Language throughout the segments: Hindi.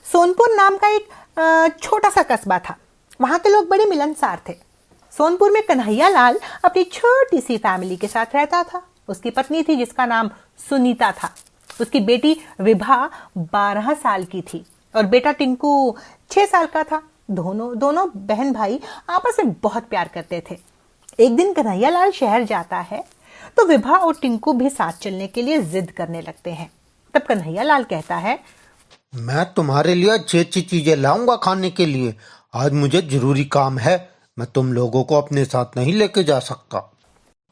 सोनपुर नाम का एक छोटा सा कस्बा था। वहां के लोग बड़े मिलनसार थे। सोनपुर में कन्हैया लाल अपनी छोटी सी फैमिली के साथ रहता था। उसकी पत्नी थी जिसका नाम सुनीता था। उसकी बेटी विभा 12 साल की थी और बेटा टिंकू 6 साल का था। दोनों बहन भाई आपस में बहुत प्यार करते थे। एक दिन कन्हैया लाल शहर जाता है तो विभा और टिंकू भी साथ चलने के लिए जिद करने लगते हैं। तब कन्हैया लाल कहता है, मैं तुम्हारे लिए अच्छी अच्छी चीजें लाऊंगा खाने के लिए। आज मुझे जरूरी काम है, मैं तुम लोगों को अपने साथ नहीं लेके जा सकता।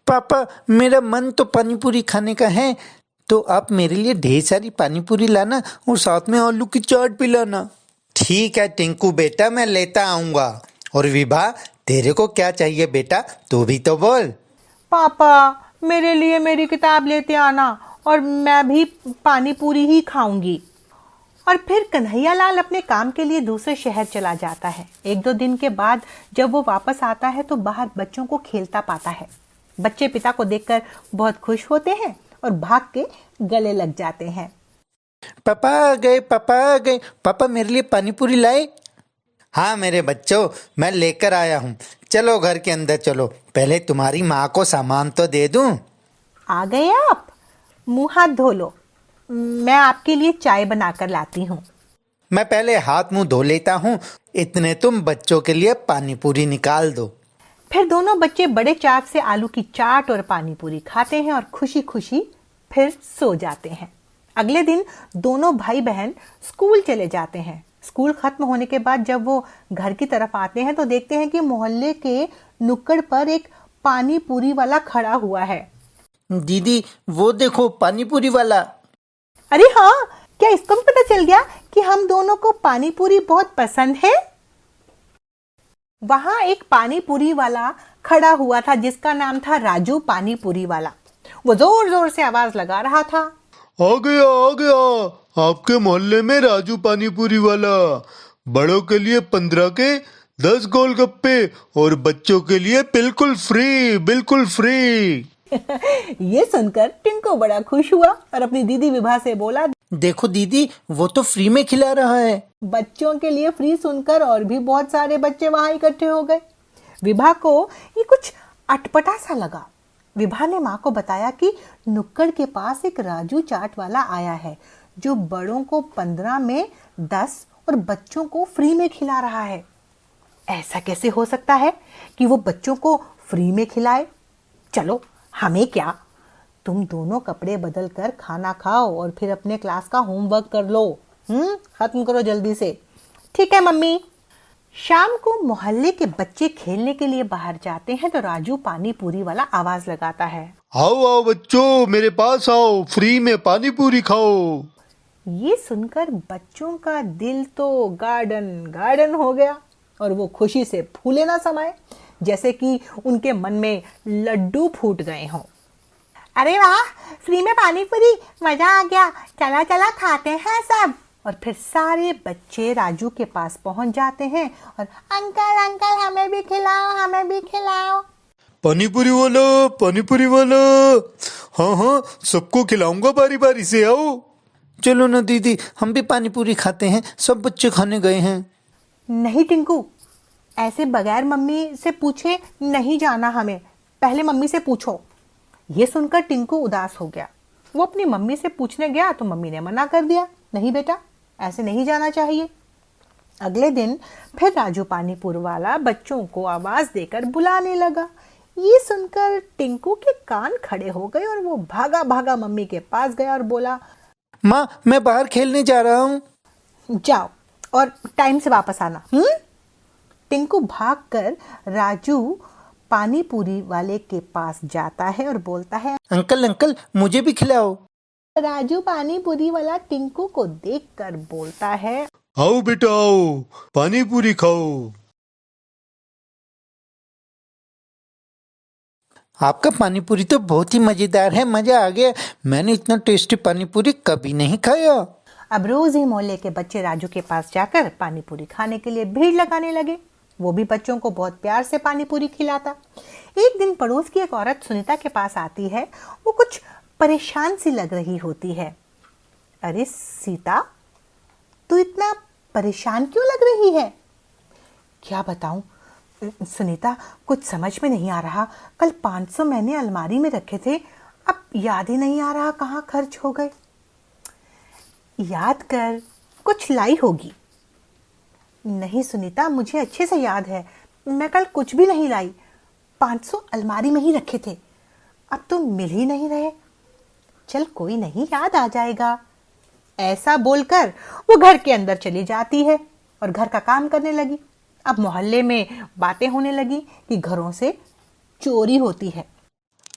पापा, मेरा मन तो पानी पूरी खाने का है, तो आप मेरे लिए ढेर सारी पानी पूरी लाना और साथ में आलू की चाट भी लाना। ठीक है टिंकू बेटा, मैं लेता आऊंगा। और विभा, तेरे को क्या चाहिए बेटा, तू भी तो बोल। पापा मेरे लिए मेरी किताब लेते आना और मैं भी पानी पूरी ही खाऊंगी। और फिर कन्हैया लाल अपने काम के लिए दूसरे शहर चला जाता है। 1-2 दिन के बाद जब वो वापस आता है तो बाहर बच्चों को खेलता पाता है। बच्चे पिता को देखकर बहुत खुश होते हैं और भाग के गले लग जाते हैं। पापा आ गए, पापा आ गए। पापा मेरे लिए पानी पूरी लाए? हाँ मेरे बच्चों, मैं लेकर आया हूँ। चलो घर के अंदर चलो, पहले तुम्हारी माँ को सामान तो दे दूं। आ गए आप? मुंह हाथ धो लो, मैं आपके लिए चाय बनाकर लाती हूँ। मैं पहले हाथ मुंह धो लेता हूँ, इतने तुम बच्चों के लिए पानी पूरी निकाल दो। फिर दोनों बच्चे बड़े चाव से आलू की चाट और पानी पूरी खाते हैं और खुशी खुशी फिर सो जाते हैं। अगले दिन दोनों भाई बहन स्कूल चले जाते हैं। स्कूल खत्म होने के बाद जब वो घर की तरफ आते हैं तो देखते हैं कि मोहल्ले के नुक्कड़ पर एक पानी पूरी वाला खड़ा हुआ है। दीदी, वो देखो पानी पूरी वाला। अरे हाँ, क्या इसको भी पता चल गया कि हम दोनों को पानी पूरी बहुत पसंद है? वहां एक पानी पूरी वाला खड़ा हुआ था जिसका नाम था राजू पानी पूरी वाला। वो जोर जोर से आवाज लगा रहा था, आ गया आपके मोहल्ले में राजू पानी पूरी वाला। बड़ों के लिए 15 के 10 गोलगप्पे और बच्चों के लिए बिल्कुल फ्री, बिल्कुल फ्री। ये सुनकर टिंकू बड़ा खुश हुआ और अपनी दीदी विभा से बोला, देखो दीदी, वो तो फ्री में खिला रहा है। बच्चों के लिए फ्री सुनकर और भी बहुत सारे बच्चे वहां इकट्ठे हो गए। विभा को ये कुछ अटपटा सा लगा। विभा ने माँ को बताया कि नुक्कड़ के पास एक राजू चाट वाला आया है जो बड़ों को 15 में 10 और बच्चों को फ्री में खिला रहा है। ऐसा कैसे हो सकता है कि वो बच्चों को फ्री में खिलाए? चलो, हमें क्या, तुम दोनों कपड़े बदल कर खाना खाओ और फिर अपने क्लास का होमवर्क कर लो। खत्म करो जल्दी से। ठीक है मम्मी। शाम को मोहल्ले के बच्चे खेलने के लिए बाहर जाते हैं तो राजू पानी पूरी वाला आवाज लगाता है, आओ आओ बच्चों, मेरे पास आओ, फ्री में पानी पूरी खाओ। ये सुनकर बच्चों का दिल तो गार्डन गार्डन हो गया और वो खुशी से फूले ना समाये, जैसे कि उनके मन में लड्डू फूट गए हों। अरे वाह, फ्री में पानी पूरी, मजा आ गया, चला चला खाते हैं सब। और फिर सारे बच्चे राजू के पास पहुंच जाते हैं और अंकल अंकल हमें भी खिलाओ, हमें भी खिलाओ। पानी पूरी वाला, हाँ सबको खिलाऊंगा बारी बारी से, आओ। चलो ना दीदी, हम भी पानी पूरी खाते हैं, सब बच्चे खाने गए हैं। नहीं टिंकू, ऐसे बगैर मम्मी से पूछे नहीं जाना हमें, पहले मम्मी से पूछो। ये सुनकर टिंकू उदास हो गया। वो अपनी मम्मी से पूछने गया तो मम्मी ने मना कर दिया, नहीं बेटा, ऐसे नहीं जाना चाहिए। अगले दिन फिर राजू पानीपुर वाला बच्चों को आवाज देकर बुलाने लगा। ये सुनकर टिंकू के कान खड़े हो गए और वो भागा भागा मम्मी के पास गया और बोला, माँ, मैं बाहर खेलने जा रहा हूँ। जाओ और टाइम से वापस आना। टिंकू भागकर राजू पानी पूरी वाले के पास जाता है और बोलता है, अंकल अंकल, मुझे भी खिलाओ। राजू पानी पूरी वाला टिंकू को देखकर बोलता है, आओ बेटा आओ, पानी पूरी खाओ। आपका पानी पूरी तो बहुत ही मजेदार है, मजा आ गया। मैंने इतना टेस्टी पानी पूरी कभी नहीं खाया। अब रोज ही मोहल्ले के बच्चे राजू के पास जाकर पानी पूरी खाने के लिए भीड़ लगाने लगे। वो भी बच्चों को बहुत प्यार से पानी पूरी खिलाता। एक दिन पड़ोस की एक औरत सुनीता के पास आती है। वो कुछ परेशान सी लग रही होती है। अरे सीता, तू इतना परेशान क्यों लग रही है? क्या बताऊं सुनीता, कुछ समझ में नहीं आ रहा। कल 500 मैंने अलमारी में रखे थे, अब याद ही नहीं आ रहा कहाँ खर्च हो गए। याद कर, कुछ लाई होगी। नहीं सुनीता, मुझे अच्छे से याद है, मैं कल कुछ भी नहीं लाई। 500 अलमारी में ही रखे थे, अब तो मिल ही नहीं रहे। चल कोई नहीं, याद आ जाएगा। ऐसा बोलकर वो घर के अंदर चली जाती है और घर का काम करने लगी। अब मोहल्ले में बातें होने लगी कि घरों से चोरी होती है।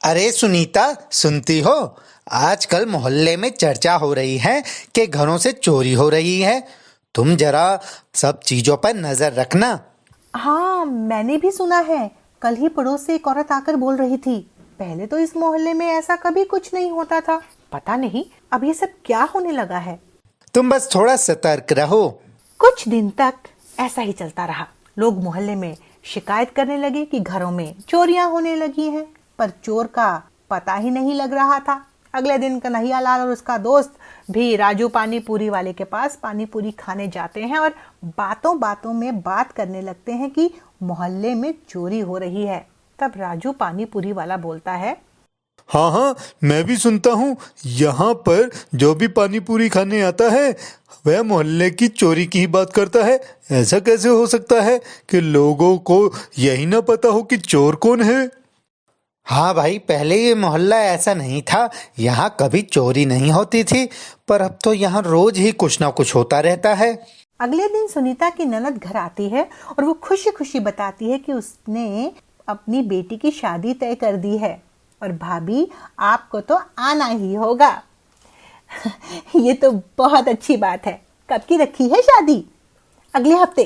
अरे सुनीता, सुनती हो? आजकल मोहल्ले में चर्चा हो रही है कि घरों से चोरी हो रही है। तुम जरा सब चीजों पर नजर रखना। हाँ, मैंने भी सुना है। कल ही पड़ोस से एक औरत आकर बोल रही थी, पहले तो इस मोहल्ले में ऐसा कभी कुछ नहीं होता था, पता नहीं अब ये सब क्या होने लगा है। तुम बस थोड़ा सतर्क रहो। कुछ दिन तक ऐसा ही चलता रहा। लोग मोहल्ले में शिकायत करने लगे कि घरों में चोरियां होने लगी हैं, पर चोर का पता ही नहीं लग रहा था। अगले दिन कन्हैया लाल और उसका दोस्त भी राजू पानी पूरी वाले के पास पानी पूरी खाने जाते हैं और बातों बातों में बात करने लगते हैं कि मोहल्ले में चोरी हो रही है। तब राजू पानी पूरी वाला बोलता है, हाँ हाँ, मैं भी सुनता हूँ। यहाँ पर जो भी पानी पूरी खाने आता है वह मोहल्ले की चोरी की ही बात करता है। ऐसा कैसे हो सकता है कि लोगों को यही ना पता हो कि चोर कौन है? हाँ भाई, पहले ये मोहल्ला ऐसा नहीं था, यहाँ कभी चोरी नहीं होती थी, पर अब तो यहाँ रोज ही कुछ ना कुछ होता रहता है। अगले दिन सुनीता की ननद घर आती है और वो खुशी खुशी बताती है कि उसने अपनी बेटी की शादी तय कर दी है और भाभी आपको तो आना ही होगा। ये तो बहुत अच्छी बात है। कब की रखी है शादी? अगले हफ्ते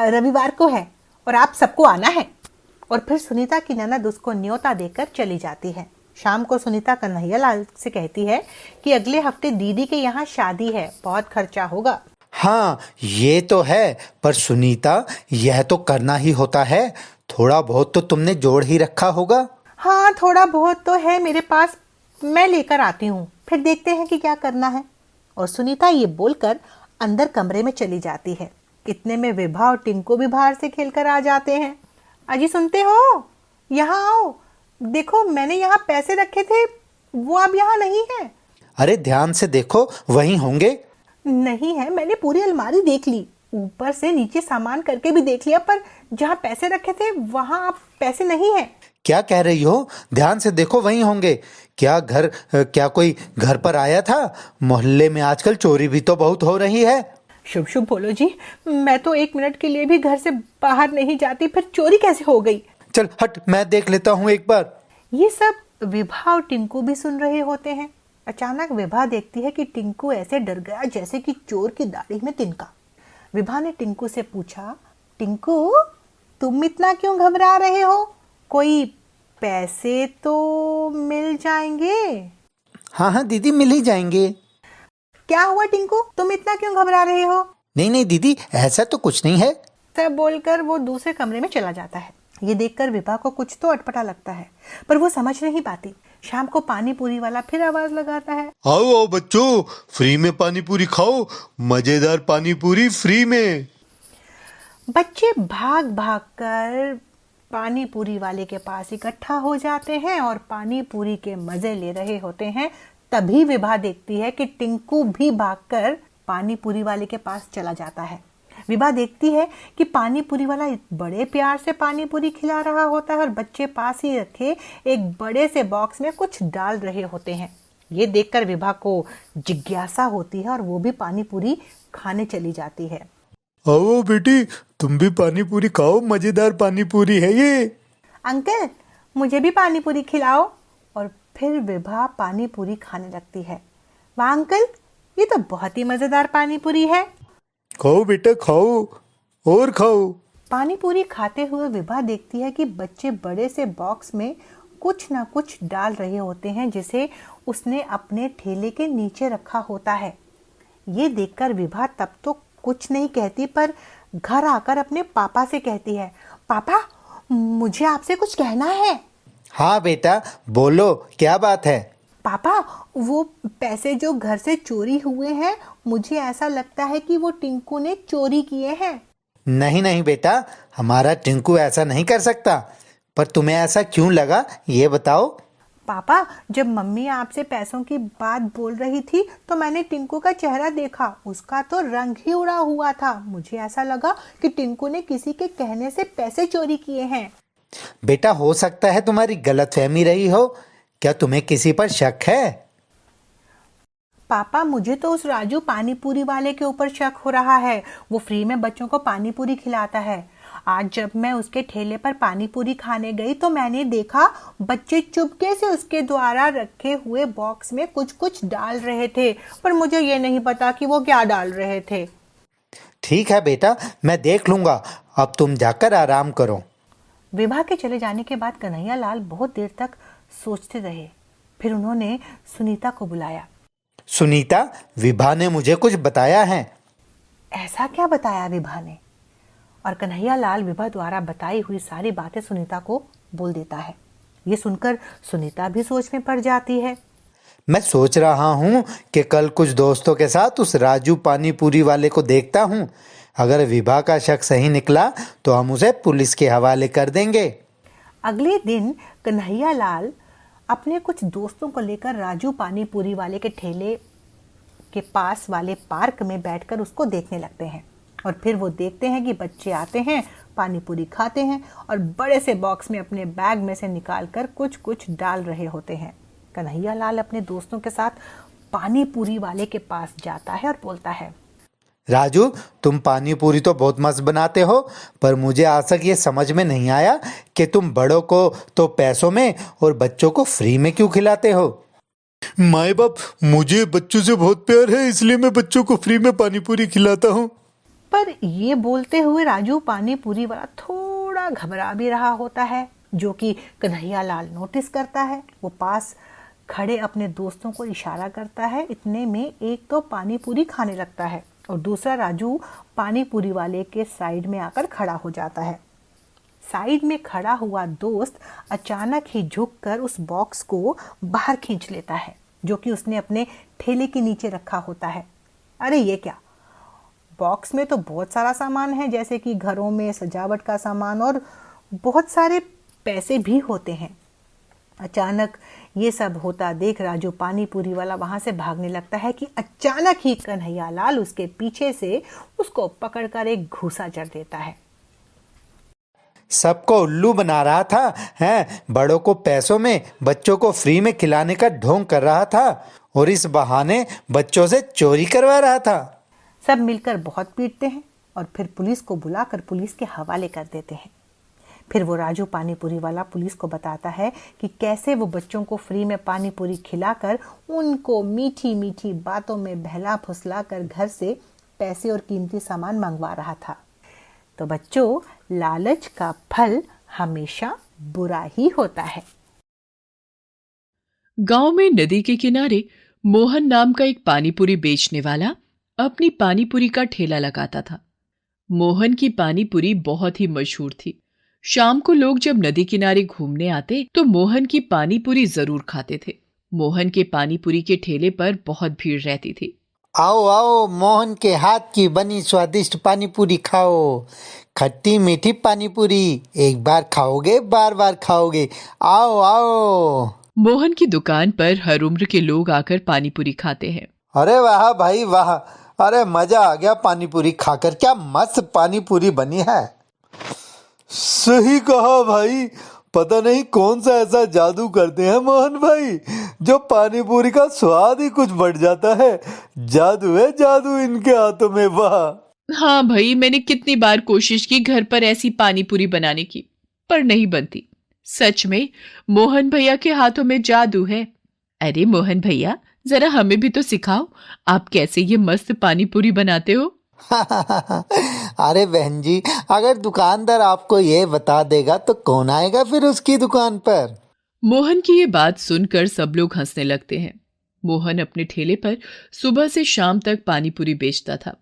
रविवार को है और आप सबको आना है। और फिर सुनीता की ननद उसको न्योता देकर चली जाती है। शाम को सुनीता कन्हैया लाल से कहती है कि अगले हफ्ते दीदी के यहाँ शादी है, बहुत खर्चा होगा। हाँ ये तो है, पर सुनीता यह तो करना ही होता है। थोड़ा बहुत तो तुमने जोड़ ही रखा होगा। हाँ, थोड़ा बहुत तो है मेरे पास, मैं लेकर आती हूँ, फिर देखते हैं कि क्या करना है। और सुनीता ये बोलकर अंदर कमरे में चली जाती है। इतने में विभा और टिंकू भी बाहर से खेलकर आ जाते हैं। अजी सुनते हो, यहाँ आओ, देखो मैंने यहाँ पैसे रखे थे, वो अब यहाँ नहीं है। अरे ध्यान से देखो, वहीं होंगे। नहीं है, मैंने पूरी अलमारी देख ली, ऊपर से नीचे सामान करके भी देख लिया, पर जहाँ पैसे रखे थे वहां अब पैसे नहीं है। क्या कह रही हो? ध्यान से देखो, वहीं होंगे। क्या कोई घर पर आया था? मोहल्ले में आजकल चोरी भी तो बहुत हो रही है। शुभ शुभ बोलो जी, मैं तो 1 मिनट के लिए भी घर से बाहर नहीं जाती, फिर चोरी कैसे हो गई? चल हट, मैं देख लेता हूँ एक बार। ये सब विभा और टिंकू भी सुन रहे होते हैं। अचानक विभा देखती है कि टिंकू ऐसे डर गया जैसे कि चोर की दाढ़ी में तिनका। विभा ने टिंकू से पूछा, टिंकू तुम इतना क्यों घबरा रहे हो? कोई पैसे तो मिल जाएंगे। हाँ हाँ दीदी, मिल ही जाएंगे। क्या हुआ टिंकू, तुम इतना क्यों घबरा रहे हो? नहीं नहीं दीदी, ऐसा तो कुछ नहीं है। सब बोलकर वो दूसरे कमरे में चला जाता है। ये देखकर विभा को कुछ तो अटपटा लगता है, पर वो समझ नहीं पाती। शाम को पानी पूरी वाला फिर आवाज लगाता है, आओ आओ बच्चों, फ्री में पानी पूरी खाओ, मजेदार पानी पूरी फ्री में। बच्चे भाग भाग कर पानी पूरी वाले के पास इकट्ठा हो जाते हैं और पानी पूरी के मजे ले रहे होते हैं। तभी विभा देखती है कि टिंकू भी भागकर पानी पूरी वाले के पास चला जाता है। विभा देखती है कि पानी पूरी वाला बड़े प्यार से पानी पूरी खिला रहा होता है और बच्चे पास ही रखे एक बड़े से बॉक्स में कुछ डाल रहे होते हैं। ये देखकर विभा को जिज्ञासा होती है और वो भी पानी पूरी खाने चली जाती है। आओ बेटी, तुम भी पानी पूरी खाओ, मजेदार पानी पूरी है ये। अंकल मुझे भी पानी पूरी खिलाओ। और फिर विभा पानी पूरी खाने लगती है। वाह अंकल, ये तो बहुत ही मजेदार पानी पूरी है। खाओ बेटा खाओ, और खाओ। पानी पूरी खाते हुए विभा देखती है कि बच्चे बड़े से बॉक्स में कुछ ना कुछ डाल रहे होते हैं, जिसे उसने अपने ठेले के नीचे रखा होता है। ये देखकर विभा तब तो कुछ नहीं कहती, पर घर आकर अपने पापा से कहती है, पापा मुझे आपसे कुछ कहना है। हाँ बेटा, बोलो, क्या बात है? पापा वो पैसे जो घर से चोरी हुए हैं मुझे ऐसा लगता है कि वो टिंकू ने चोरी किए हैं। नहीं नहीं बेटा, हमारा टिंकू ऐसा नहीं कर सकता। पर तुम्हें ऐसा क्यों लगा, ये बताओ। पापा, जब मम्मी आपसे पैसों की बात बोल रही थी तो मैंने टिंकू का चेहरा देखा, उसका तो रंग ही उड़ा हुआ था। मुझे ऐसा लगा कि टिंकू ने किसी के कहने से पैसे चोरी किए हैं। बेटा, हो सकता है तुम्हारी गलतफहमी रही हो। क्या तुम्हें किसी पर शक है? पापा, मुझे तो उस राजू पानी पूरी वाले के ऊपर शक हो रहा है। वो फ्री में बच्चों को पानी पूरी खिलाता है। आज जब मैं उसके ठेले पर पानी पूरी खाने गई तो मैंने देखा बच्चे चुपके से उसके द्वारा रखे हुए बॉक्स में कुछ कुछ डाल रहे थे, पर मुझे ये नहीं पता कि वो क्या डाल रहे थे। ठीक है बेटा, मैं देख लूंगा। अब तुम जाकर आराम करो। विभा के चले जाने के बाद कन्हैया लाल बहुत देर तक सोचते रहे। फिर उन्होंने सुनीता को बुलाया। सुनीता, विभा ने मुझे कुछ बताया है। ऐसा क्या बताया विभा ने? और कन्हैया लाल विभा द्वारा बताई हुई सारी बातें सुनीता को बोल देता है। ये सुनकर सुनीता भी सोच में पड़ जाती है। मैं सोच रहा हूँ कि कल कुछ दोस्तों के साथ उस राजू पानी पूरी वाले को देखता हूँ। अगर विभा का शक सही निकला तो हम उसे पुलिस के हवाले कर देंगे। अगले दिन कन्हैया लाल अपने कुछ दोस्तों को लेकर राजू पानी पूरी वाले के ठेले के पास वाले पार्क में बैठकर उसको देखने लगते हैं। और फिर वो देखते हैं कि बच्चे आते हैं, पानी पूरी खाते हैं और बड़े से बॉक्स में अपने बैग में से निकाल कर कुछ कुछ डाल रहे होते हैं। कन्हैया लाल अपने दोस्तों के साथ पानी पूरी वाले के पास जाता है और बोलता है, राजू, तुम पानी पूरी तो बहुत मस्त बनाते हो, पर मुझे आज तक ये समझ में नहीं आया कि तुम बड़ों को तो पैसों में और बच्चों को फ्री में क्यों खिलाते हो। माए बाप, मुझे बच्चों से बहुत प्यार है, इसलिए मैं बच्चों को फ्री में पानी पूरी खिलाता हूँ। पर ये बोलते हुए राजू पानी पूरी वाला थोड़ा घबरा भी रहा होता है, जो कि कन्हैया लाल नोटिस करता है। वो पास खड़े अपने दोस्तों को इशारा करता है। इतने में एक तो पानी पूरी खाने लगता है और दूसरा राजू पानी पूरी वाले के साइड में आकर खड़ा हो जाता है। साइड में खड़ा हुआ दोस्त अचानक ही झुककर उस बॉक्स को बाहर खींच लेता है, जो कि उसने अपने ठेले के नीचे रखा होता है। अरे ये क्या, बॉक्स में तो बहुत सारा सामान है, जैसे कि घरों में सजावट का सामान और बहुत सारे पैसे भी होते हैं। अचानक ये सब होता देख राजू पानी पूरी वाला वहां से भागने लगता है कि अचानक ही कन्हैया लाल उसके पीछे से उसको पकड़कर एक घूसा जड़ देता है। सबको उल्लू बना रहा था, हैं? बड़ों को पैसों में, बच्चों को फ्री में खिलाने का ढोंग कर रहा था और इस बहाने बच्चों से चोरी करवा रहा था। सब मिलकर बहुत पीटते हैं और फिर पुलिस को बुलाकर पुलिस के हवाले कर देते हैं। फिर वो राजू पानी पूरी वाला पुलिस को बताता है कि कैसे वो बच्चों को फ्री में पानी पूरी खिलाकर उनको मीठी मीठी बातों में बहला फुसला कर घर से पैसे और कीमती सामान मंगवा रहा था। तो बच्चों, लालच का फल हमेशा बुरा ही होता है। गांव में नदी के किनारे मोहन नाम का एक पानीपुरी बेचने वाला अपनी पानीपुरी का ठेला लगाता था। मोहन की पानीपुरी बहुत ही मशहूर थी। शाम को लोग जब नदी किनारे घूमने आते तो मोहन की पानीपुरी जरूर खाते थे। मोहन के पानीपुरी के ठेले पर बहुत भीड़ रहती थी। आओ आओ, मोहन के हाथ की बनी स्वादिष्ट पानीपुरी खाओ। खट्टी मीठी पानीपुरी, एक बार खाओगे बार बार खाओगे। आओ आओ। मोहन की दुकान पर हर उम्र के लोग आकर पानीपुरी खाते हैं। अरे वाह भाई वाह, अरे मजा आ गया पानीपुरी खाकर। क्या मस्त पानीपुरी बनी है। सही कहा भाई, पता नहीं कौन सा ऐसा जादू करते हैं मोहन भाई, जो पानी पूरी का स्वाद ही कुछ बढ़ जाता है। जादू है जादू इनके हाथों में। वाह। हाँ भाई, मैंने कितनी बार कोशिश की घर पर ऐसी पानीपुरी बनाने की, पर नहीं बनती। सच में मोहन भैया के हाथों में जादू है। अरे मोहन भैया, जरा हमें भी तो सिखाओ, आप कैसे ये मस्त पानीपुरी बनाते हो। अरे बहन जी, अगर दुकानदार आपको ये बता देगा तो कौन आएगा फिर उसकी दुकान पर। मोहन की ये बात सुनकर सब लोग हंसने लगते हैं। मोहन अपने ठेले पर सुबह से शाम तक पानीपुरी बेचता था।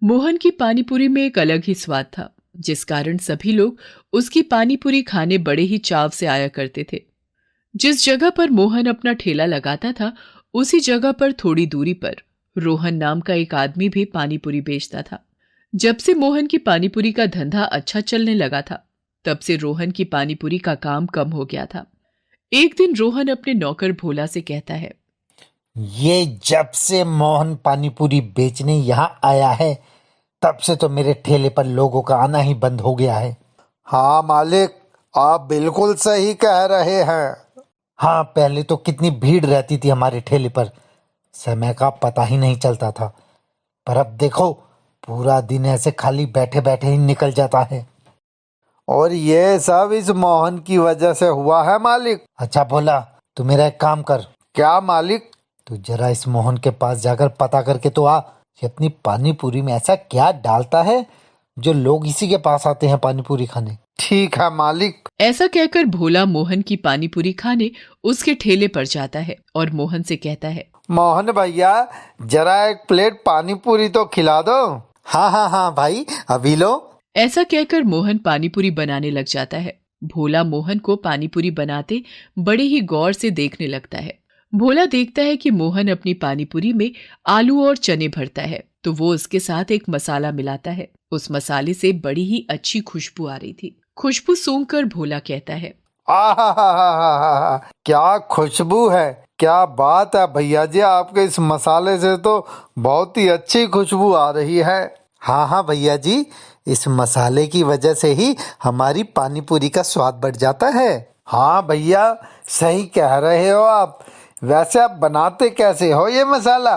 मोहन की पानीपुरी में एक अलग ही स्वाद था, जिस कारण सभी लोग उसकी पानीपुरी खाने बड़े ही चाव से आया करते थे। जिस जगह पर मोहन अपना ठेला लगाता था, उसी जगह पर थोड़ी दूरी पर रोहन नाम का एक आदमी भी पानीपुरी बेचता था। जब से मोहन की पानीपुरी का धंधा अच्छा चलने लगा था, तब से रोहन की पानीपुरी का काम कम हो गया था। एक दिन रोहन अपने नौकर भोला से कहता है, ये जब से मोहन पानीपुरी बेचने यहाँ आया है, तब से तो मेरे ठेले पर लोगों का आना ही बंद हो गया है। हाँ मालिक, आप बिल्कुल सही कह रहे हैं। हाँ, पहले तो कितनी भीड़ रहती थी हमारे ठेले पर, समय का पता ही नहीं चलता था। पर अब देखो, पूरा दिन ऐसे खाली बैठे बैठे ही निकल जाता है। और ये सब इस मोहन की वजह से हुआ है मालिक। अच्छा भोला, तू मेरा एक काम कर। क्या मालिक? तू जरा इस मोहन के पास जाकर पता करके तो आ, ये अपनी पानीपुरी में ऐसा क्या डालता है जो लोग इसी के पास आते हैं पानीपुरी खाने। ठीक है मालिक। ऐसा कहकर भोला मोहन की पानीपुरी खाने उसके ठेले पर जाता है और मोहन से कहता है, मोहन भैया, जरा एक प्लेट पानीपुरी तो खिला दो। हाँ हाँ हाँ भाई, अभी लो। ऐसा कहकर मोहन पानीपुरी बनाने लग जाता है। भोला मोहन को पानीपुरी बनाते बड़े ही गौर से देखने लगता है। भोला देखता है कि मोहन अपनी पानीपुरी में आलू और चने भरता है, तो वो उसके साथ एक मसाला मिलाता है। उस मसाले से बड़ी ही अच्छी खुशबू आ रही थी। खुशबू सूंघकर भोला कहता है, आहा, क्या खुशबू है, क्या बात है भैया जी, आपके इस मसाले से तो बहुत ही अच्छी खुशबू आ रही है। हाँ हाँ भैया जी, इस मसाले की वजह से ही हमारी पानीपुरी का स्वाद बढ़ जाता है। हाँ भैया, सही कह रहे हो आप। वैसे आप बनाते कैसे हो ये मसाला?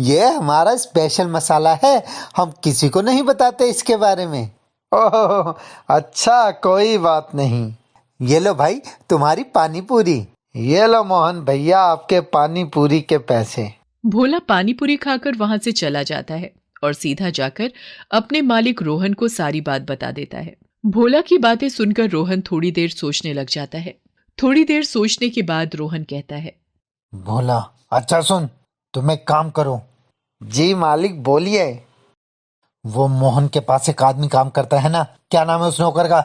ये हमारा स्पेशल मसाला है, हम किसी को नहीं बताते इसके बारे में। ओह अच्छा, कोई बात नहीं। ये लो भाई, तुम्हारी पानीपुरी। ये लो मोहन भैया, आपके पानीपुरी के पैसे। भोला पानीपुरी खाकर वहां से चला जाता है और सीधा जाकर अपने मालिक रोहन को सारी बात बता देता है। भोला की बातें सुनकर रोहन थोड़ी देर सोचने लग जाता है। थोड़ी देर सोचने के बाद रोहन कहता है, भोला, अच्छा सुन, तुम एक काम करो। जी मालिक, बोलिए। वो मोहन के पास एक आदमी काम करता है ना, क्या नाम है उस नौकर का?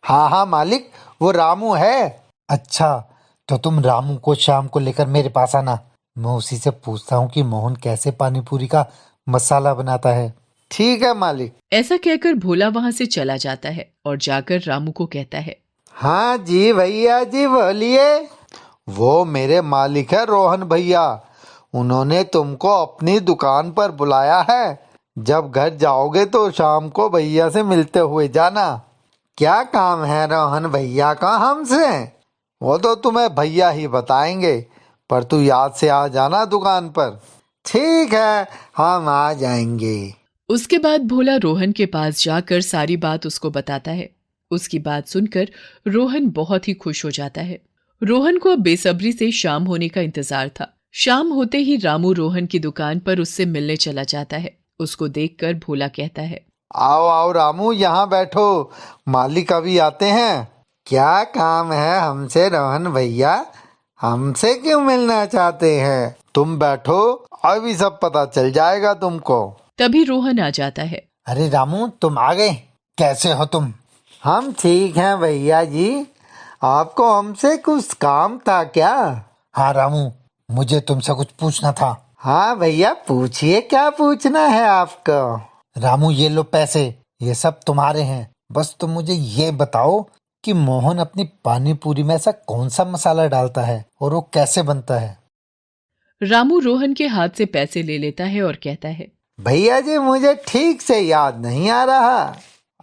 हाँ हाँ मालिक, वो रामू है। अच्छा, तो तुम रामू को शाम को लेकर मेरे पास आना। मैं उसी से पूछता हूँ कि मोहन कैसे पानीपुरी का मसाला बनाता है। ठीक है मालिक। ऐसा कहकर भोला वहां से चला जाता है और जाकर रामू को कहता है, हाँ जी भैया जी, बोलिए। वो मेरे मालिक है रोहन भैया, उन्होंने तुमको अपनी दुकान पर बुलाया है। जब घर जाओगे तो शाम को भैया से मिलते हुए जाना। क्या काम है रोहन भैया का हमसे? वो तो तुम्हें भैया ही बताएंगे, पर तू याद से आ जाना दुकान पर। ठीक है, हम आ जाएंगे। उसके बाद भोला रोहन के पास जाकर सारी बात उसको बताता है। उसकी बात सुनकर रोहन बहुत ही खुश हो जाता है। रोहन को अब बेसब्री से शाम होने का इंतजार था। शाम होते ही रामू रोहन की दुकान पर उससे मिलने चला जाता है। उसको देखकर भोला कहता है, आओ आओ रामू, यहाँ बैठो, मालिक अभी आते हैं। क्या काम है हमसे रोहन भैया? हमसे क्यों मिलना चाहते हैं? तुम बैठो, अभी सब पता चल जाएगा तुमको। तभी रोहन आ जाता है। अरे रामू, तुम आ गए, कैसे हो तुम? हम ठीक हैं भैया जी, आपको हमसे कुछ काम था क्या? हाँ रामू, मुझे तुमसे कुछ पूछना था। हाँ भैया, पूछिए, क्या पूछना है आपको? रामू, ये लो पैसे, ये सब तुम्हारे हैं। बस तुम मुझे ये बताओ कि मोहन अपनी पानीपुरी में ऐसा कौन सा मसाला डालता है और वो कैसे बनता है? रामू रोहन के हाथ से पैसे ले लेता है और कहता है, भैया जी, मुझे ठीक से याद नहीं आ रहा।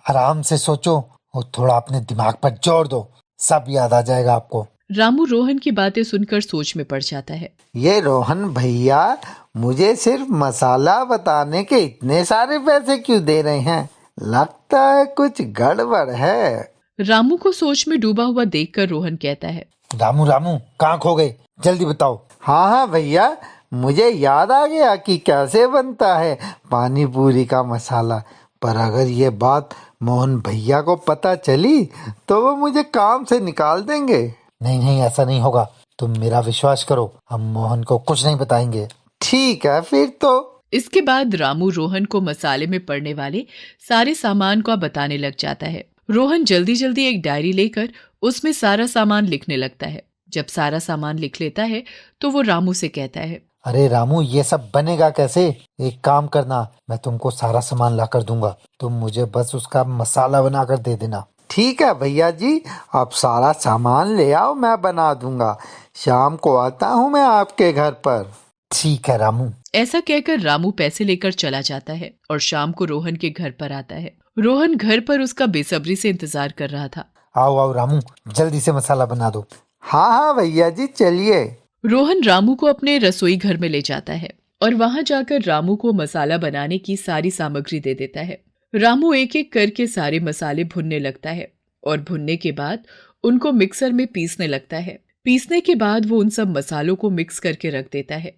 आराम से सोचो और थोड़ा अपने दिमाग पर जोर दो, सब याद आ जाएगा आपको। रामू रोहन की बातें सुनकर सोच में पड़ जाता है। ये रोहन भैया मुझे सिर्फ मसाला बताने के इतने सारे पैसे क्यों दे रहे हैं? लगता है कुछ गड़बड़ है। रामू को सोच में डूबा हुआ देखकर रोहन कहता है, रामू रामू, कहाँ खो गए? जल्दी बताओ। हाँ हाँ भैया, मुझे याद आ गया कि कैसे बनता है पानी पूरी का मसाला, पर अगर ये बात मोहन भैया को पता चली तो वो मुझे काम से निकाल देंगे। नहीं नहीं, ऐसा नहीं होगा, तुम मेरा विश्वास करो, हम मोहन को कुछ नहीं बताएंगे। ठीक है फिर तो। इसके बाद रामू रोहन को मसाले में पड़ने वाले सारे सामान को बताने लग जाता है। रोहन जल्दी जल्दी एक डायरी लेकर उसमें सारा सामान लिखने लगता है। जब सारा सामान लिख लेता है तो वो रामू से कहता है, अरे रामू, ये सब बनेगा कैसे? एक काम करना, मैं तुमको सारा सामान ला कर दूंगा, तुम मुझे बस उसका मसाला बना कर दे देना। ठीक है भैया जी, आप सारा सामान ले आओ, मैं बना दूंगा। शाम को आता हूँ मैं आपके घर पर। ठीक है रामू। ऐसा कहकर रामू पैसे लेकर चला जाता है और शाम को रोहन के घर पर आता है। रोहन घर पर उसका बेसब्री से इंतजार कर रहा था। आओ आओ रामू, जल्दी से मसाला बना दो। हाँ हाँ भैया जी, चलिए। रोहन रामू को अपने रसोई घर में ले जाता है और वहां जाकर रामू को मसाला बनाने की सारी सामग्री दे देता है। रामू एक एक करके सारे मसाले भुनने लगता है और भुनने के बाद उनको मिक्सर में पीसने लगता है। पीसने के बाद वो उन सब मसालों को मिक्स करके रख देता है।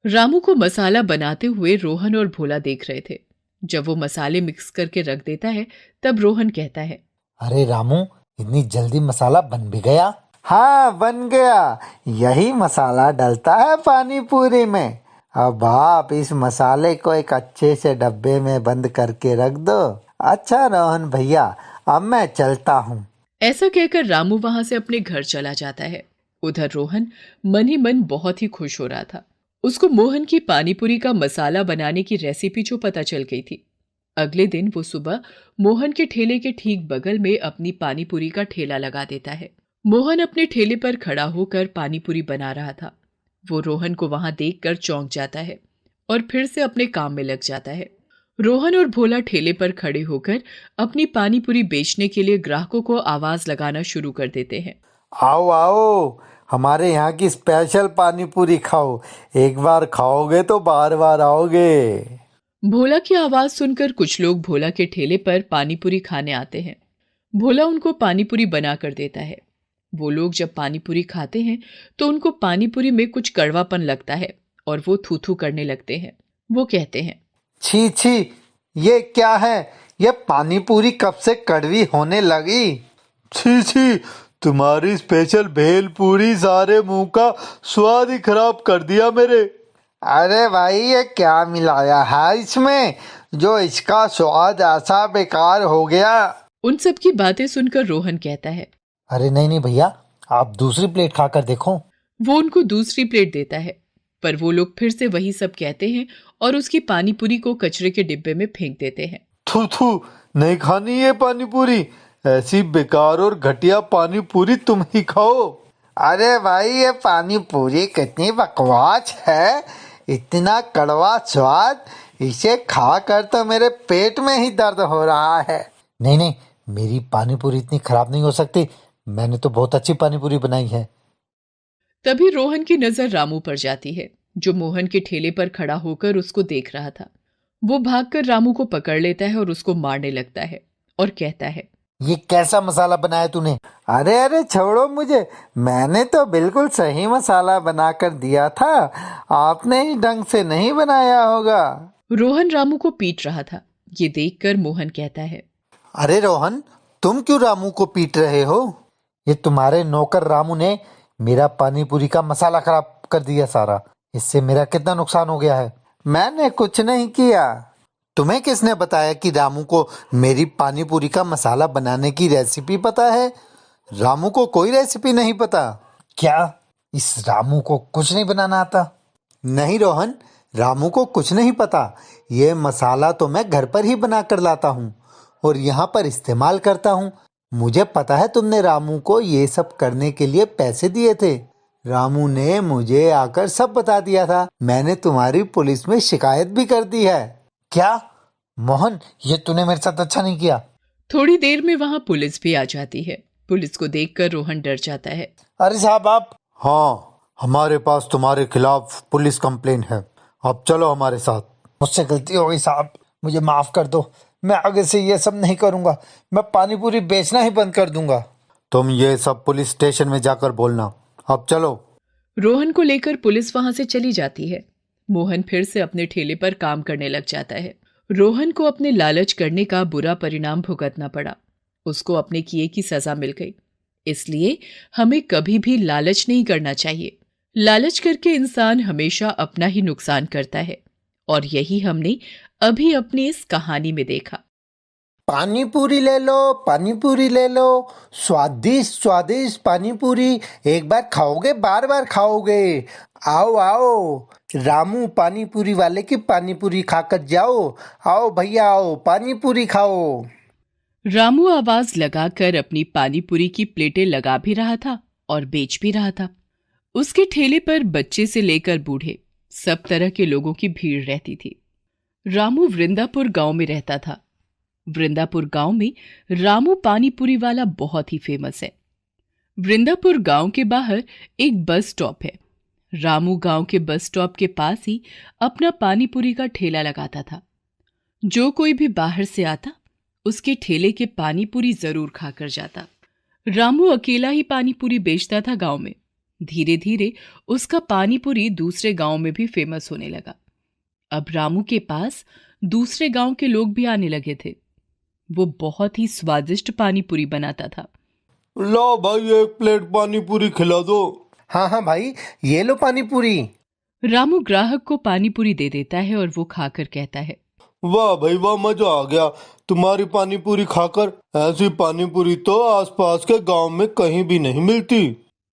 रामू को मसाला बनाते हुए रोहन और भोला देख रहे थे। जब वो मसाले मिक्स करके रख देता है तब रोहन कहता है, अरे रामू, इतनी जल्दी मसाला बन भी गया? हाँ बन गया, यही मसाला डलता है पानी पूरी में। अब आप इस मसाले को एक अच्छे से डब्बे में बंद करके रख दो। अच्छा रोहन भैया, अब मैं चलता हूँ। ऐसा कहकर रामू वहां से अपने घर चला जाता है। उधर रोहन मन ही मन बहुत ही खुश हो रहा था। उसको मोहन की पानीपुरी का मसाला बनाने की रेसिपी जो पता चल गई थी। अगले दिन वो सुबह मोहन के ठेले के ठीक बगल में अपनी पानीपुरी का ठेला लगा देता है। मोहन अपने ठेले पर खड़ा होकर पानीपुरी बना रहा था। वो रोहन को वहां देखकर चौंक जाता है और फिर से अपने काम में लग जाता है। रोहन और भोला ठेले पर खड़े होकर अपनी पानीपुरी बेचने के लिए ग्राहकों को आवाज लगाना शुरू कर देते हैं। आओ आओ, हमारे यहाँ की स्पेशल पानी पूरी खाओ। एक बार खाओगे तो बार बार आओगे। भोला की आवाज सुनकर कुछ लोग भोला के ठेले पर पानीपुरी खाने आते हैं। भोला उनको पानीपुरी बना कर देता है। वो लोग जब पानीपुरी खाते हैं तो उनको पानीपुरी में कुछ कड़वापन लगता है और वो थू थू करने लगते हैं। वो कहते हैं, छी छी, ये क्या है? ये पानी पूरी कब से कड़वी होने लगी? छी छी, तुम्हारी स्पेशल भेल पूरी सारे मुंह का स्वाद ही खराब कर दिया मेरे। अरे भाई, ये क्या मिलाया है इसमें जो इसका स्वाद ऐसा बेकार हो गया? उन सब की बातें सुनकर रोहन कहता है, अरे नहीं नहीं भैया, आप दूसरी प्लेट खाकर देखो। वो उनको दूसरी प्लेट देता है, पर वो लोग फिर से वही सब कहते हैं और उसकी पानीपुरी को कचरे के डिब्बे में फेंक देते हैं। थू थू, नहीं खानी ये पानी पूरी। ऐसी बेकार और घटिया पानी पूरी तुम ही खाओ। अरे भाई, ये पानी पूरी कितनी बकवास है, इतना कड़वा स्वाद, इसे खाकर तो मेरे पेट में ही दर्द हो रहा है। नहीं नहीं, मेरी पानीपुरी इतनी खराब नहीं हो सकती, मैंने तो बहुत अच्छी पानीपुरी बनाई है। तभी रोहन की नजर रामू पर जाती है, जो मोहन के ठेले पर खड़ा होकर उसको देख रहा था। वो भागकर रामू को पकड़ लेता है और उसको मारने लगता है और कहता है, ये कैसा मसाला बनाया तूने? अरे अरे छोड़ो मुझे, मैंने तो बिल्कुल सही मसाला बनाकर दिया था, आपने ही ढंग से नहीं बनाया होगा। रोहन रामू को पीट रहा था। ये देखकर मोहन कहता है, अरे रोहन, तुम क्यों रामू को पीट रहे हो? ये तुम्हारे नौकर रामू ने मेरा पानीपुरी का मसाला खराब कर दिया सारा। इससे मेरा कितना नुकसान हो गया है। मैंने कुछ नहीं किया। तुम्हें किसने बताया कि रामू को मेरी पानीपुरी का मसाला बनाने की रेसिपी पता है? रामू को कोई रेसिपी नहीं पता। क्या इस रामू को कुछ नहीं बनाना आता? नहीं रोहन, रामू को कुछ नहीं पता। ये मसाला तो मैं घर पर ही बना कर लाता हूँ और यहाँ पर इस्तेमाल करता हूँ। मुझे पता है तुमने रामू को ये सब करने के लिए पैसे दिए थे। रामू ने मुझे आकर सब बता दिया था। मैंने तुम्हारी पुलिस में शिकायत भी कर दी है। क्या मोहन, ये तूने मेरे साथ अच्छा नहीं किया। थोड़ी देर में वहां पुलिस भी आ जाती है। पुलिस को देखकर रोहन डर जाता है। अरे साहब आप। हाँ, हमारे पास तुम्हारे खिलाफ पुलिस कंप्लेन है, अब चलो हमारे साथ। मुझसे गलती हो गई साहब, मुझे माफ कर दो। मैं आगे से ये सब नहीं करूँगा। मैं पानीपुरी बेचना ही बंद कर दूंगा। तुम ये सब पुलिस स्टेशन में जाकर बोलना। अब चलो। रोहन को लेकर पुलिस वहां से चली जाती है। मोहन फिर से अपने ठेले पर काम करने लग जाता है। रोहन को अपने लालच करने का बुरा परिणाम भुगतना पड़ा। उसको अपने किए की सजा मिल गई। इसलिए हमें कभी भी लालच नहीं करना चाहिए। लालच करके इंसान हमेशा अपना ही नुकसान करता है और यही हमने अभी अपनी इस कहानी में देखा। पानी पूरी ले लो, पानी पूरी ले लो, स्वादिष्ट स्वादिष्ट पानी पूरी, एक बार खाओगे बार बार खाओगे। आओ आओ, रामू पानी पूरी वाले की पानी पूरी खाकर जाओ। आओ भैया आओ, पानी पूरी खाओ। रामू आवाज लगाकर अपनी पानी पूरी की प्लेटें लगा भी रहा था और बेच भी रहा था। उसके ठेले पर बच्चे से लेकर बूढ़े सब तरह के लोगों की भीड़ रहती थी। रामू वृंदापुर गांव में रहता था। वृंदापुर गांव में रामू पानी पूरी वाला बहुत ही फेमस है। वृंदापुर गांव के बाहर एक बस स्टॉप है। रामू गांव के बस स्टॉप के पास ही अपना पानी पूरी का ठेला लगाता था। जो कोई भी बाहर से आता उसके ठेले के पानी पूरी जरूर खाकर जाता। रामू अकेला ही पानी पूरी बेचता था गांव में। धीरे धीरे उसका पानी पूरी दूसरे गांव में भी फेमस होने लगा। अब रामू के पास दूसरे गांव के लोग भी आने लगे थे। वो बहुत ही स्वादिष्ट पानी पूरी बनाता था। लो भाई, एक प्लेट पानी पूरी खिला दो। हाँ हाँ भाई, ये लो पानी पूरी। रामू ग्राहक को पानी पूरी दे देता है और वो खाकर कहता है, वाह भाई वाह, मजा आ गया तुम्हारी पानी पूरी खाकर। ऐसी पानी पूरी तो आसपास के गांव में कहीं भी नहीं मिलती।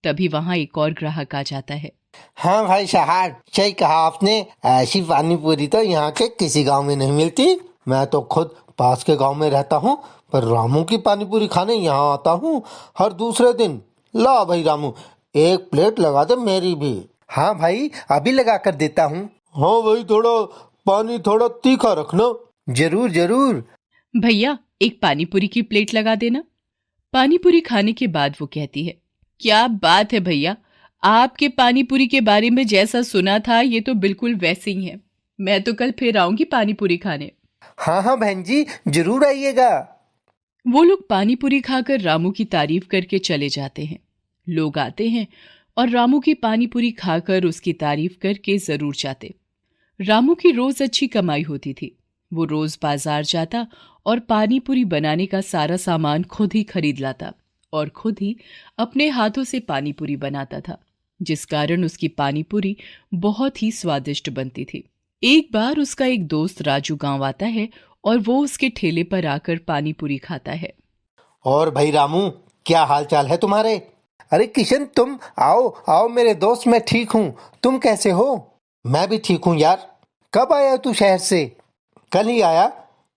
तभी वहां एक और ग्राहक आ जाता है। हाँ भाई साहब, सही कहा आपने, ऐसी पानी पूरी तो यहाँ के किसी गांव में नहीं मिलती। मैं तो खुद पास के गांव में रहता हूँ, पर रामू की पानी पूरी खाने यहाँ आता हूँ हर दूसरे दिन। ला भाई रामू, एक प्लेट लगा दे मेरी भी। हाँ भाई, अभी लगा कर देता हूँ। हाँ भाई, पानी थोड़ा तीखा रखना। जरूर जरूर। भैया, एक पानी पूरी की प्लेट लगा देना। पानी पूरी खाने के बाद वो कहती है, क्या बात है भैया, आपके पानी पूरी के बारे में जैसा सुना था ये तो बिल्कुल वैसे ही है। मैं तो कल फिर आऊंगी पानी पूरी खाने। हाँ हाँ बहन जी, जरूर आइएगा। वो लोग पानी पूरी खाकर रामू की तारीफ करके चले जाते हैं। लोग आते हैं और रामू की पानी पूरी खाकर उसकी तारीफ करके जरूर जाते। रामू की रोज अच्छी कमाई होती थी। वो रोज बाजार जाता और पानी पूरी बनाने का सारा सामान खुद ही खरीद लाता और खुद ही अपने हाथों से पानी पूरी बनाता था, जिस कारण उसकी पानी पूरी बहुत ही स्वादिष्ट बनती थी। एक बार उसका एक दोस्त राजू गांव आता है और वो उसके ठेले पर आकर पानी पूरी खाता है। और भाई रामू, क्या हाल चाल है तुम्हारे? अरे किशन, तुम आओ आओ मेरे दोस्त, मैं ठीक हूँ। तुम कैसे हो? मैं भी ठीक हूँ यार। कब आया तू शहर से? कल ही आया,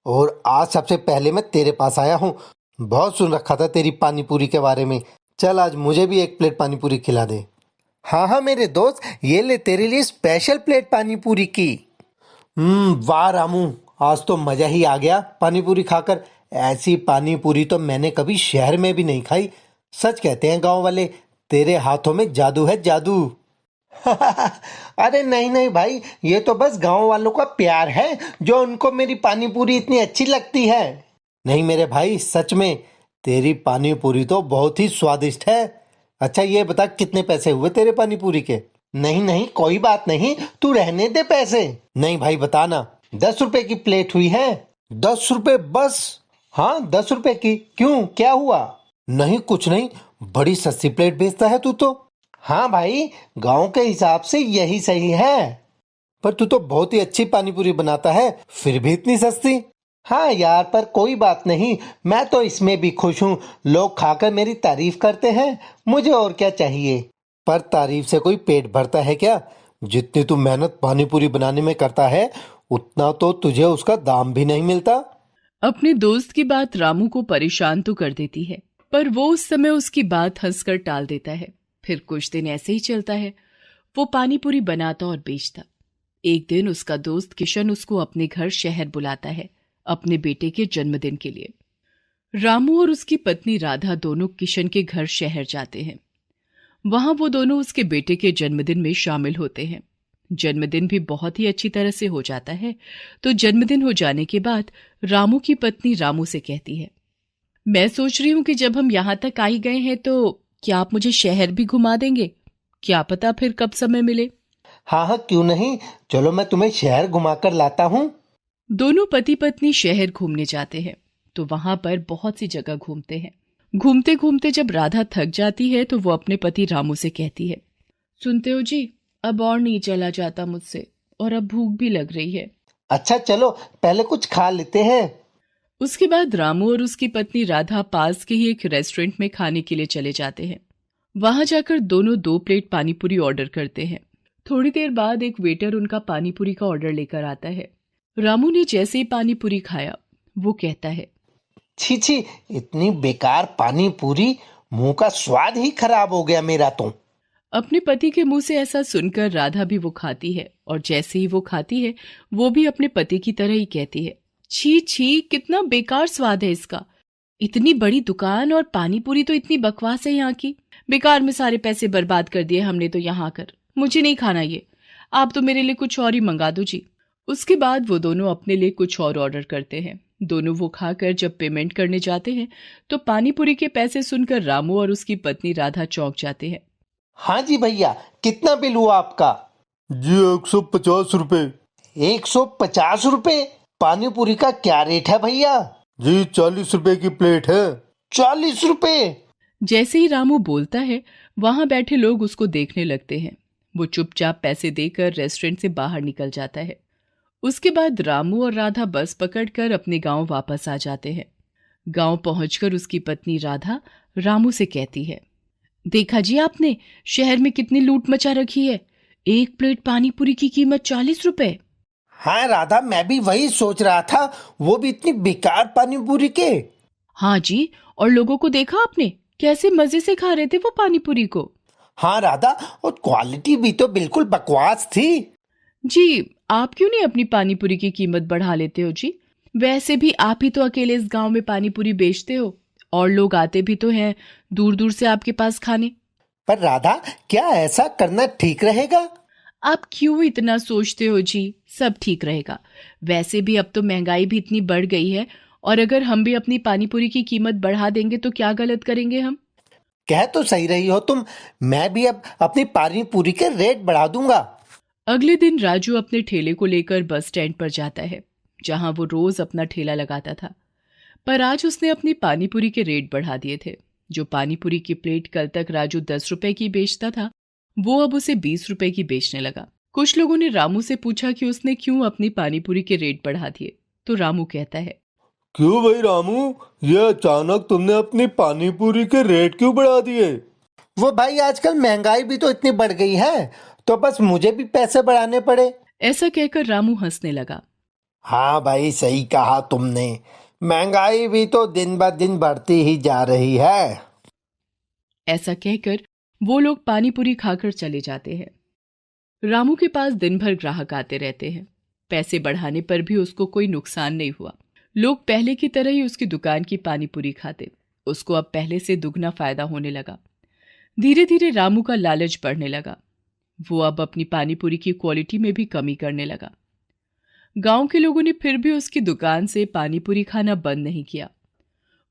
और आज सबसे पहले मैं तेरे पास आया हूँ। बहुत सुन रखा था तेरी पानी पूरी के बारे में। चल आज मुझे भी एक प्लेट पानी पूरी खिला दे। हाँ हाँ मेरे दोस्त, ये ले तेरे लिए स्पेशल प्लेट पानी पूरी की। वाह रामू, आज तो मजा ही आ गया पानी पूरी खाकर। ऐसी पानी पूरी तो मैंने कभी शहर में भी नहीं खाई। सच कहते हैं गांव वाले, तेरे हाथों में जादू है, जादू। अरे नहीं नहीं भाई, ये तो बस गांव वालों का प्यार है जो उनको मेरी पानी पूरी इतनी अच्छी लगती है। नहीं मेरे भाई, सच में तेरी पानी पूरी तो बहुत ही स्वादिष्ट है। अच्छा ये बता, कितने पैसे हुए तेरे पानी पूरी के? नहीं नहीं कोई बात नहीं, तू रहने दे पैसे। नहीं भाई बताना। 10 रुपए की प्लेट हुई है। 10 रुपए बस? हाँ 10 रुपए की। क्यों, क्या हुआ? नहीं कुछ नहीं, बड़ी सस्ती प्लेट बेचता है तू तो। हाँ भाई, गांव के हिसाब से यही सही है। पर तू तो बहुत ही अच्छी पानी पूरी बनाता है, फिर भी इतनी सस्ती। हाँ यार, पर कोई बात नहीं, मैं तो इसमें भी खुश हूँ। लोग खाकर मेरी तारीफ करते हैं, मुझे और क्या चाहिए। पर तारीफ से कोई पेट भरता है क्या? जितनी तू मेहनत पानी पूरी बनाने में करता है, उतना तो तुझे उसका दाम भी नहीं मिलता। अपने दोस्त की बात रामू को परेशान तो कर देती है, पर वो उस समय उसकी बात हंसकर टाल देता है। फिर कुछ दिन ऐसे ही चलता है। वो पानी पूरी बनाता और बेचता। एक दिन उसका दोस्त किशन उसको अपने घर शहर बुलाता है अपने बेटे के जन्मदिन के लिए। रामू और उसकी पत्नी राधा दोनों किशन के घर शहर जाते हैं। वहां वो दोनों उसके बेटे के जन्मदिन में शामिल होते हैं। जन्मदिन भी बहुत ही अच्छी तरह से हो जाता है। तो जन्मदिन हो जाने के बाद रामू की पत्नी रामू से कहती है, मैं सोच रही हूं कि जब हम यहां तक आ ही गए हैं तो क्या आप मुझे शहर भी घुमा देंगे? क्या पता फिर कब समय मिले। हाँ हाँ क्यों नहीं, चलो मैं तुम्हें शहर घुमाकर लाता हूँ। दोनों पति पत्नी शहर घूमने जाते हैं। तो वहां पर बहुत सी जगह घूमते हैं। घूमते घूमते जब राधा थक जाती है तो वो अपने पति रामू से कहती है, सुनते हो जी, अब और नहीं चला जाता मुझसे, और अब भूख भी लग रही है। अच्छा चलो पहले कुछ खा लेते हैं। उसके बाद रामू और उसकी पत्नी राधा पास के ही एक रेस्टोरेंट में खाने के लिए चले जाते हैं। वहां जाकर दोनों 2 प्लेट पानीपुरी ऑर्डर करते हैं। थोड़ी देर बाद एक वेटर उनका पानीपुरी का ऑर्डर लेकर आता है। रामू ने जैसे ही पानीपुरी खाया वो कहता है, छी छी, इतनी बेकार पानी पूरी, मुंह का स्वाद ही खराब हो गया मेरा तो। अपने पति के मुंह से ऐसा सुनकर राधा भी वो खाती है और जैसे ही वो खाती है वो भी अपने पति की तरह ही कहती है, छी छी, कितना बेकार स्वाद है इसका। इतनी बड़ी दुकान और पानीपुरी तो इतनी बकवास है यहाँ की। बेकार में सारे पैसे बर्बाद कर दिए हमने तो यहाँ आकर। मुझे नहीं खाना ये, आप तो मेरे लिए कुछ और ही मंगा दो जी। उसके बाद वो दोनों अपने लिए कुछ और ऑर्डर करते हैं। दोनों वो खाकर जब पेमेंट करने जाते हैं तो पानीपुरी के पैसे सुनकर रामू और उसकी पत्नी राधा चौंक जाते हैं। हाँ जी भैया, कितना बिल हुआ आपका? जी 150 रुपए। 150 रुपए? पानी पूरी का क्या रेट है भैया? जी 40 रुपए की प्लेट है। 40 रुपए? जैसे ही रामू बोलता है वहां बैठे लोग उसको देखने लगते हैं। वो चुपचाप पैसे देकर रेस्टोरेंट से बाहर निकल जाता है। उसके बाद रामू और राधा बस पकड़कर अपने गांव वापस आ जाते हैं। गांव पहुंचकर उसकी पत्नी राधा रामू से कहती है, देखा जी आपने शहर में कितनी लूट मचा रखी है। 1 प्लेट पानीपुरी की कीमत 40 रुपए। हाँ राधा, मैं भी वही सोच रहा था, वो भी इतनी बेकार पानी पूरी के। हाँ जी, और लोगों को देखा आपने कैसे मजे से खा रहे थे वो पानीपुरी को। हाँ राधा, और क्वालिटी भी तो बिल्कुल बकवास थी। जी, आप क्यों नहीं अपनी पानीपुरी की कीमत बढ़ा लेते हो जी? वैसे भी आप ही तो अकेले इस गांव में पानीपुरी बेचते हो और लोग आते भी तो हैं दूर दूर से आपके पास खाने। पर राधा, क्या ऐसा करना ठीक रहेगा? आप क्यों इतना सोचते हो जी? सब ठीक रहेगा। वैसे भी अब तो महंगाई भी इतनी बढ़ गई है और अगर हम भी अपनी पानीपुरी की कीमत बढ़ा देंगे तो क्या गलत करेंगे हम? कह तो सही रही हो तुम, मैं भी अब अपनी पानी पूरी के रेट बढ़ा दूंगा। अगले दिन राजू अपने ठेले को लेकर बस स्टैंड पर जाता है जहां वो रोज अपना ठेला लगाता था। पर आज उसने अपनी पानीपुरी के रेट बढ़ा दिए थे। जो पानीपुरी की प्लेट कल तक राजू 10 रुपए की बेचता था वो अब उसे 20 रुपए की बेचने लगा। कुछ लोगों ने रामू से पूछा कि उसने क्यों अपनी पानीपुरी के रेट बढ़ा दिए तो रामू कहता है, क्यों भाई रामू, ये अचानक तुमने अपनी पानी पूरी के रेट क्यों बढ़ा दिए? वो भाई, आजकल महंगाई भी तो इतनी बढ़ गई है, तो बस मुझे भी पैसे बढ़ाने पड़े। ऐसा कहकर रामू हंसने लगा। हाँ भाई, सही कहा तुमने, महंगाई भी तो दिन ब दिन बढ़ती ही जा रही है। ऐसा कहकर वो लोग पानीपुरी खाकर चले जाते हैं। रामू के पास दिन भर ग्राहक आते रहते हैं। पैसे बढ़ाने पर भी उसको कोई नुकसान नहीं हुआ। लोग पहले की तरह ही उसकी दुकान की पानीपुरी खाते। उसको अब पहले से दुगना फायदा होने लगा। धीरे धीरे रामू का लालच बढ़ने लगा। वो अब अपनी पानीपुरी की क्वालिटी में भी कमी करने लगा। गांव के लोगों ने फिर भी उसकी दुकान से पानीपुरी खाना बंद नहीं किया।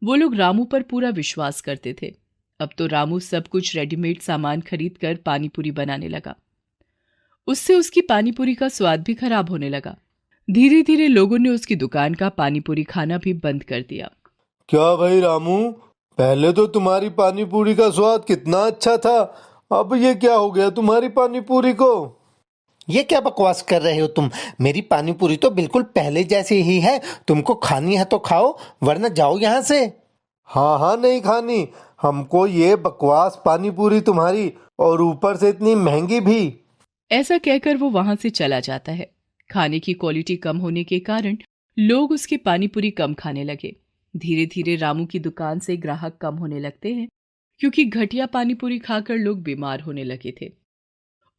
वो लोग रामू पर पूरा विश्वास करते थे। अब तो रामू सब कुछ रेडीमेड सामान खरीद कर पानीपुरी बनाने लगा। उससे उसकी पानीपुरी का स्वाद भी खराब होने लगा। धीरे धीरे लोगों ने उसकी दुकान का पानीपुरी खाना भी बंद कर दिया। क्या भाई रामू, पहले तो तुम्हारी पानी पूरी का स्वाद कितना अच्छा था, अब ये क्या हो गया तुम्हारी पानी पूरी को? ये क्या बकवास कर रहे हो तुम? मेरी पानी पूरी तो बिल्कुल पहले जैसी ही है। तुमको खानी है तो खाओ, वरना जाओ यहाँ से। हाँ हाँ, नहीं खानी हमको ये बकवास पानी पूरी तुम्हारी, और ऊपर से इतनी महंगी भी। ऐसा कहकर वो वहां से चला जाता है। खाने की क्वालिटी कम होने के कारण लोग उसकी पानीपुरी कम खाने लगे। धीरे धीरे रामू की दुकान से ग्राहक कम होने लगते हैं क्योंकि घटिया पानीपुरी खाकर लोग बीमार होने लगे थे।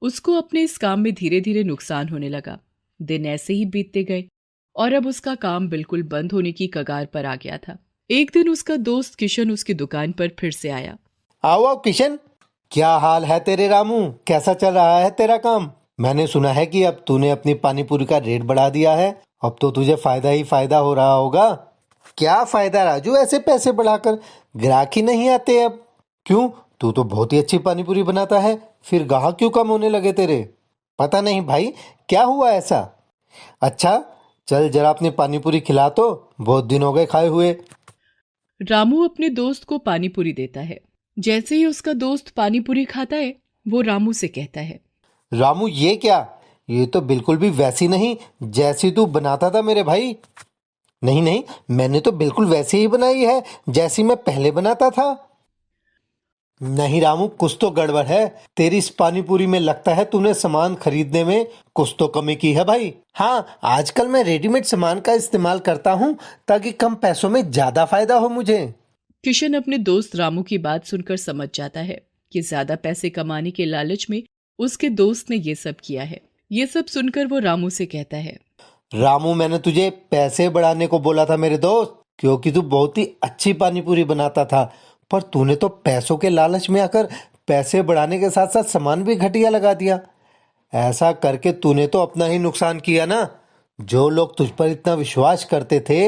उसको अपने इस काम में धीरे धीरे नुकसान होने लगा। दिन ऐसे ही बीतते गए और अब उसका काम बिल्कुल बंद होने की कगार पर आ गया था। एक दिन उसका दोस्त किशन उसकी दुकान पर फिर से आया। आओ आओ किशन, क्या हाल है तेरे रामू? कैसा चल रहा है तेरा काम? मैंने सुना है कि अब तूने अपनी पानीपुरी का रेट बढ़ा दिया है। अब तो तुझे फायदा ही फायदा हो रहा होगा। क्या फायदा राजू, ऐसे पैसे बढ़ाकर? ग्राहक ही नहीं आते अब। क्यों? तू तो बहुत ही अच्छी पानीपुरी बनाता है, फिर ग्राहक क्यों कम होने लगे तेरे? पता नहीं भाई, क्या हुआ ऐसा? अच्छा चल जरा अपनी पानीपुरी खिला, तो बहुत दिन हो गए खाए हुए। रामू अपने दोस्त को पानीपुरी देता है। जैसे ही उसका दोस्त पानीपुरी खाता है वो रामू से कहता है, रामू ये क्या? ये तो बिल्कुल भी वैसी नहीं जैसी तू बनाता था मेरे भाई। नहीं नहीं, मैंने तो बिल्कुल वैसे ही बनाई है जैसी मैं पहले बनाता था। नहीं रामू, कुछ तो गड़बड़ है। तेरी इस पानी पूरी में लगता है तूने सामान खरीदने में कुछ तो कमी की है भाई। हाँ, आजकल मैं रेडीमेड सामान का इस्तेमाल करता हूँ ताकि कम पैसों में ज्यादा फायदा हो मुझे। किशन अपने दोस्त रामू की बात सुनकर समझ जाता है कि ज्यादा पैसे कमाने के लालच में उसके दोस्त ने ये सब किया है। ये सब सुनकर वो रामू से कहता है, रामू, मैंने तुझे पैसे बढ़ाने को बोला था मेरे दोस्त, क्योंकि तू बहुत ही अच्छी पानी पूरी बनाता था। पर तूने तो पैसों के लालच में आकर पैसे बढ़ाने के साथ साथ सामान भी घटिया लगा दिया। ऐसा करके तूने तो अपना ही नुकसान किया ना। जो लोग तुझ पर इतना विश्वास करते थे,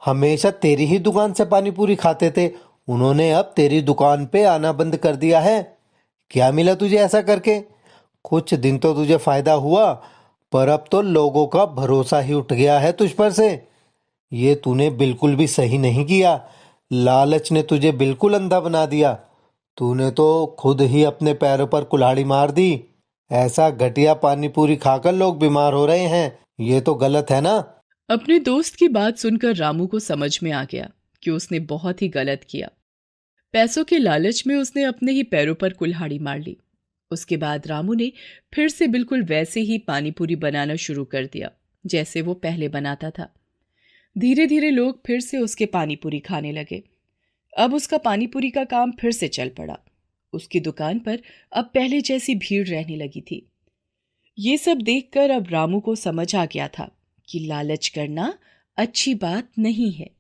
हमेशा तेरी ही दुकान से पानी पूरी खाते थे, उन्होंने अब तेरी दुकान पे आना बंद कर दिया है। क्या मिला तुझे ऐसा करके? कुछ दिन तो तुझे फायदा हुआ, पर अब तो लोगों का भरोसा ही उठ गया है तुझ पर से। ये तूने बिल्कुल भी सही नहीं किया। लालच ने तुझे बिल्कुल अंधा बना दिया। तूने तो खुद ही अपने पैरों पर कुल्हाड़ी मार दी। ऐसा घटिया पानी पूरी खाकर लोग बीमार हो रहे हैं, ये तो गलत है ना। अपने दोस्त की बात सुनकर रामू को समझ में आ गया कि उसने बहुत ही गलत किया। पैसों के लालच में उसने अपने ही पैरों पर कुल्हाड़ी मार ली। उसके बाद रामू ने फिर से बिल्कुल वैसे ही पानी पूरी बनाना शुरू कर दिया जैसे वो पहले बनाता था। धीरे धीरे लोग फिर से उसके पानी पूरी खाने लगे। अब उसका पानी पूरी का काम फिर से चल पड़ा। उसकी दुकान पर अब पहले जैसी भीड़ रहने लगी थी। ये सब देखकर अब रामू को समझ आ गया था कि लालच करना अच्छी बात नहीं है।